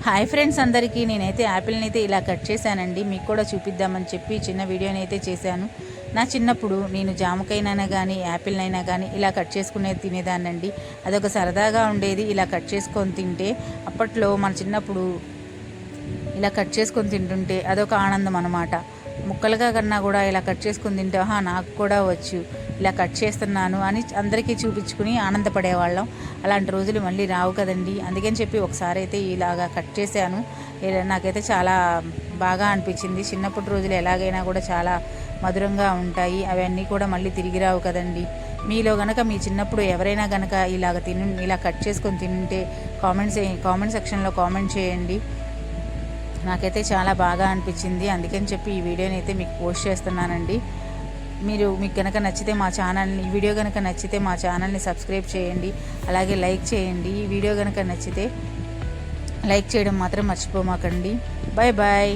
Hi friends అందరికీ, నేనైతే యాపిల్ని అయితే ఇలా కట్ చేశానండి. మీకు కూడా చూపిద్దామని చెప్పి చిన్న వీడియోని అయితే చేశాను. నా చిన్నప్పుడు నేను జామకాయనైనా కానీ యాపిల్నైనా కానీ ఇలా కట్ చేసుకునే తినేదాన్నండి. అదొక సరదాగా ఉండేది ఇలా కట్ చేసుకొని తింటే. అప్పట్లో మన చిన్నప్పుడు ఇలా కట్ చేసుకొని తింటుంటే అదొక ఆనందం అన్నమాట. ముక్కలుగా కన్నా కూడా ఇలా కట్ చేసుకొని తింటే నాకు కూడా వచ్చు, ఇలా కట్ చేస్తున్నాను అని అందరికీ చూపించుకుని ఆనందపడేవాళ్ళం. అలాంటి రోజులు మళ్ళీ రావు కదండి. అందుకని చెప్పి ఒకసారి అయితే ఇలాగా కట్ చేశాను. నాకైతే చాలా బాగా అనిపించింది. చిన్నప్పటి రోజులు ఎలాగైనా కూడా చాలా మధురంగా ఉంటాయి. అవన్నీ కూడా మళ్ళీ తిరిగి రావు కదండి. మీలో గనక మీ చిన్నప్పుడు ఎవరైనా గనక ఇలా కట్ చేసుకొని తింటే కామెంట్ సెక్షన్లో కామెంట్ చేయండి. నాకైతే చాలా బాగా అనిపించింది. అందుకని చెప్పి ఈ వీడియోని అయితే మీకు పోస్ట్ చేస్తున్నానండి. మీకు కనుక నచ్చితే ఈ వీడియో కనుక నచ్చితే మా ఛానల్ని సబ్స్క్రైబ్ చేయండి. అలాగే లైక్ చేయండి. ఈ వీడియో కనుక నచ్చితే లైక్ చేయడం మాత్రం మర్చిపోమాకండి. Bye bye.